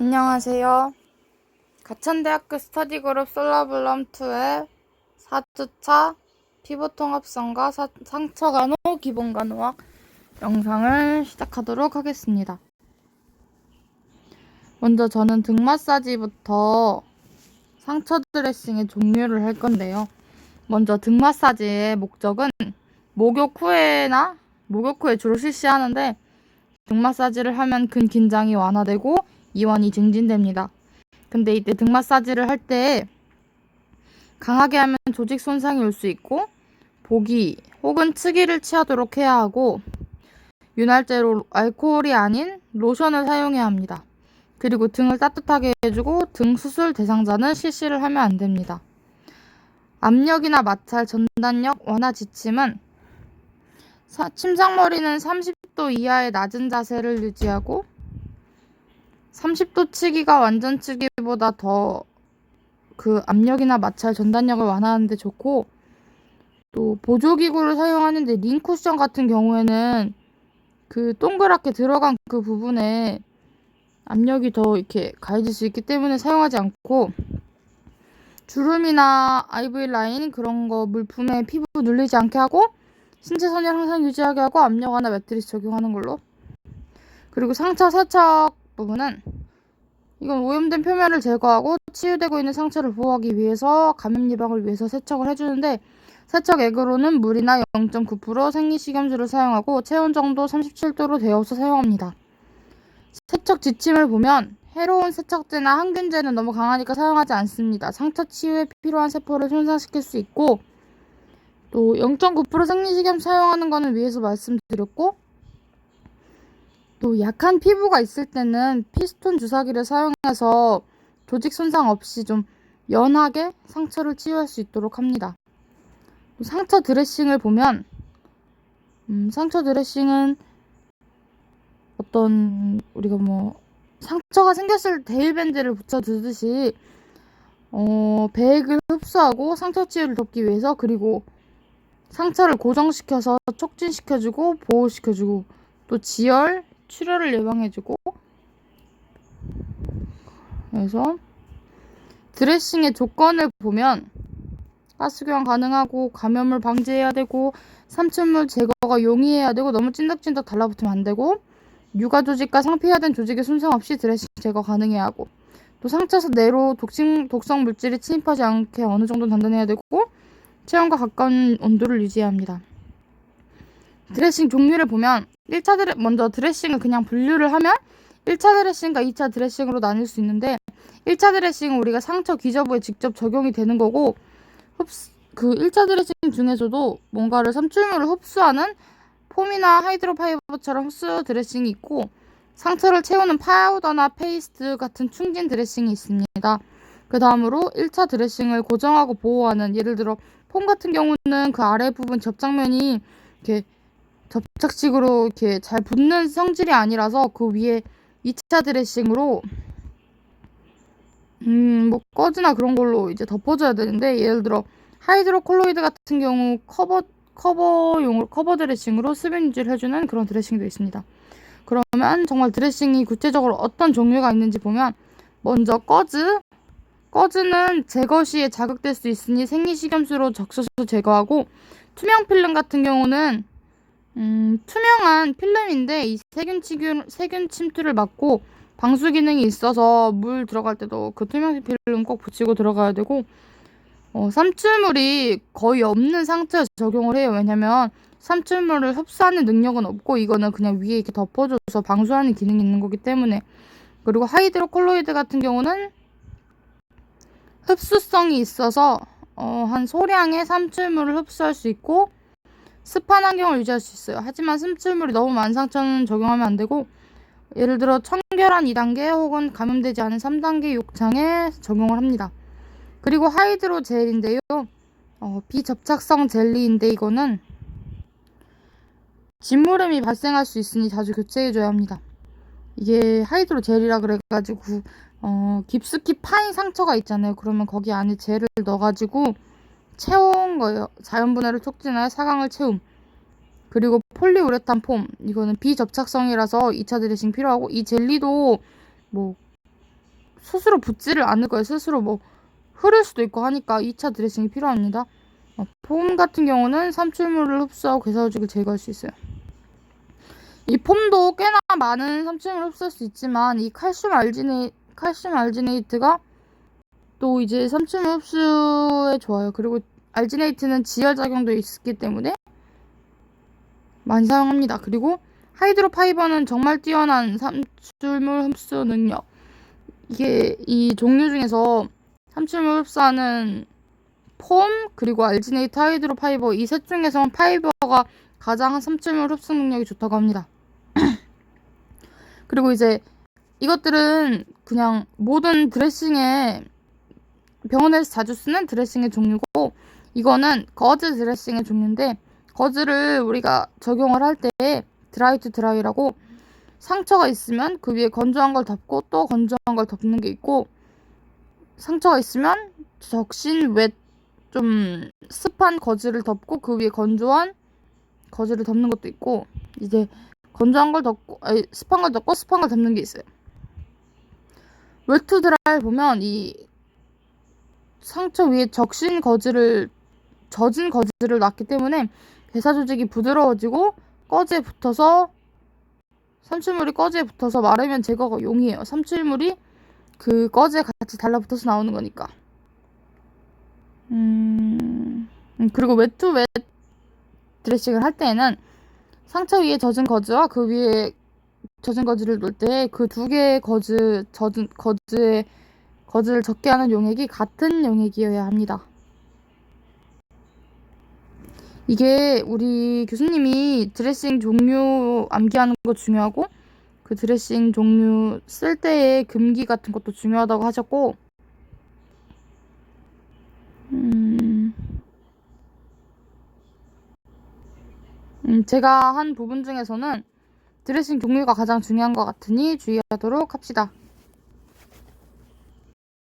안녕하세요. 가천대학교 스터디그룹 솔라블럼2의 4주차 피부 통합성과 상처 간호, 기본 간호학 영상을 시작하도록 하겠습니다. 먼저 저는 등 마사지부터 상처 드레싱의 종류를 할 건데요. 먼저 등 마사지의 목적은 목욕 후에 주로 실시하는데, 등 마사지를 하면 근 긴장이 완화되고 이완이 증진됩니다. 근데 이때 등 마사지를 할 때 강하게 하면 조직 손상이 올 수 있고, 보기 혹은 측이를 취하도록 해야 하고, 윤활제로 알코올이 아닌 로션을 사용해야 합니다. 그리고 등을 따뜻하게 해주고 등 수술 대상자는 실시를 하면 안 됩니다. 압력이나 마찰, 전단력, 완화 지침은 침상머리는 30도 이하의 낮은 자세를 유지하고 30도 치기가 완전 치기보다 더 그 압력이나 마찰, 전단력을 완화하는 데 좋고, 또 보조기구를 사용하는데 링 쿠션 같은 경우에는 그 동그랗게 들어간 그 부분에 압력이 더 이렇게 가해질 수 있기 때문에 사용하지 않고, 주름이나 IV 라인 그런 거 물품에 피부 눌리지 않게 하고 신체 선열 항상 유지하게 하고 압력 완화 매트리스 적용하는 걸로. 그리고 상처 세척 부분은 이건 오염된 표면을 제거하고 치유되고 있는 상처를 보호하기 위해서 감염 예방을 위해서 세척을 해주는데, 세척액으로는 물이나 0.9% 생리식염수를 사용하고 체온 정도 37도로 데워서 사용합니다. 세척 지침을 보면 해로운 세척제나 항균제는 너무 강하니까 사용하지 않습니다. 상처 치유에 필요한 세포를 손상시킬 수 있고, 또 0.9% 생리식염수 사용하는 거는 위에서 말씀드렸고, 또 약한 피부가 있을 때는 피스톤 주사기를 사용해서 조직 손상 없이 좀 연하게 상처를 치유할 수 있도록 합니다. 상처 드레싱을 보면 상처 드레싱은 우리가 상처가 생겼을 때 데일밴드를 붙여두듯이 배액을 흡수하고 상처 치유를 돕기 위해서, 그리고 상처를 고정시켜서 촉진시켜주고 보호시켜주고, 또 지혈, 출혈을 예방해주고, 그래서 드레싱의 조건을 보면 가스교환 가능하고 감염을 방지해야 되고 삼층물 제거가 용이해야 되고 너무 찐득찐득 달라붙으면 안 되고, 유가 조직과 상피화된 조직의 손상 없이 드레싱 제거 가능해야 하고, 또 상처에서 내로 독성 물질이 침입하지 않게 어느 정도 단단해야 되고 체온과 가까운 온도를 유지해야 합니다. 드레싱 종류를 보면 먼저 드레싱을 그냥 분류를 하면 1차 드레싱과 2차 드레싱으로 나뉠 수 있는데, 1차 드레싱은 우리가 상처 기저부에 직접 적용이 되는 거고, 그 1차 드레싱 중에서도 뭔가를 삼출물을 흡수하는 폼이나 하이드로파이버처럼 흡수 드레싱이 있고, 상처를 채우는 파우더나 페이스트 같은 충진 드레싱이 있습니다. 그 다음으로 1차 드레싱을 고정하고 보호하는, 예를 들어 폼 같은 경우는 그 아래 부분 접착면이 이렇게 접착식으로 이렇게 잘 붙는 성질이 아니라서 그 위에 2차 드레싱으로 꺼즈나 그런 걸로 이제 덮어줘야 되는데, 예를 들어 하이드로콜로이드 같은 경우 커버용으로 커버 드레싱으로 수분 유지를 해주는 그런 드레싱도 있습니다. 그러면 정말 드레싱이 구체적으로 어떤 종류가 있는지 보면, 먼저 꺼즈는 제거 시에 자극될 수 있으니 생리식염수로 적셔서 제거하고, 투명 필름 같은 경우는 투명한 필름인데 이 세균 침투를 막고 방수 기능이 있어서 물 들어갈 때도 그 투명 필름 꼭 붙이고 들어가야 되고, 삼출물이 거의 없는 상태에서 적용을 해요. 왜냐면 삼출물을 흡수하는 능력은 없고 이거는 그냥 위에 이렇게 덮어줘서 방수하는 기능이 있는 거기 때문에. 그리고 하이드로콜로이드 같은 경우는 흡수성이 있어서 한 소량의 삼출물을 흡수할 수 있고 습한 환경을 유지할 수 있어요. 하지만 삼출물이 너무 많은 상처는 적용하면 안 되고, 예를 들어 청결한 2단계 혹은 감염되지 않은 3단계 욕창에 적용을 합니다. 그리고 하이드로 젤인데요. 비접착성 젤리인데 이거는 진물음이 발생할 수 있으니 자주 교체해줘야 합니다. 이게 하이드로 젤이라 그래가지고 깊숙이 파인 상처가 있잖아요. 그러면 거기 안에 젤을 넣어가지고 채운 거예요. 자연분해를 촉진하여 사강을 채움. 그리고 폴리우레탄 폼, 이거는 비접착성이라서 2차 드레싱 필요하고, 이 젤리도 스스로 붙지를 않을 거예요. 스스로 뭐 흐를 수도 있고 하니까 2차 드레싱이 필요합니다. 폼 같은 경우는 삼출물을 흡수하고 괴사조직을 제거할 수 있어요. 이 폼도 꽤나 많은 삼출물을 흡수할 수 있지만 이 칼슘 알지네이트가 또 이제 삼출물 흡수에 좋아요. 그리고 알지네이트는 지혈작용도 있기 때문에 많이 사용합니다. 그리고 하이드로파이버는 정말 뛰어난 삼출물 흡수 능력. 이게 이 종류 중에서 삼출물 흡수하는 폼 그리고 알지네이트 하이드로파이버 이 셋 중에서 파이버가 가장 삼출물 흡수 능력이 좋다고 합니다. 그리고 이제 이것들은 그냥 모든 드레싱에 병원에서 자주 쓰는 드레싱의 종류고, 이거는 거즈 드레싱의 종류인데, 거즈를 우리가 적용을 할 때 드라이 투 드라이라고 상처가 있으면 그 위에 건조한 걸 덮고 또 건조한 걸 덮는 게 있고, 상처가 있으면 적신 웻 좀 습한 거즈를 덮고 그 위에 건조한 거즈를 덮는 것도 있고, 이제 건조한 걸 덮고 습한 걸 덮고 습한 걸 덮는 게 있어요. 웻 투 드라이 보면 이 상처 위에 젖은 거즈를 놨기 때문에 괴사 조직이 부드러워지고 삼출물이 꺼지에 붙어서 마르면 제거가 용이해요. 삼출물이 그 꺼지에 같이 달라붙어서 나오는 거니까. 그리고 웻 투 웻 드레싱을 할 때에는 상처 위에 젖은 거즈와 그 위에 젖은 거즈를 놓을 때 그 두 개의 젖은 거즈를 적게 하는 용액이 같은 용액이어야 합니다. 이게 우리 교수님이 드레싱 종류 암기하는 거 중요하고 그 드레싱 종류 쓸 때의 금기 같은 것도 중요하다고 하셨고, 제가 한 부분 중에서는 드레싱 종류가 가장 중요한 것 같으니 주의하도록 합시다.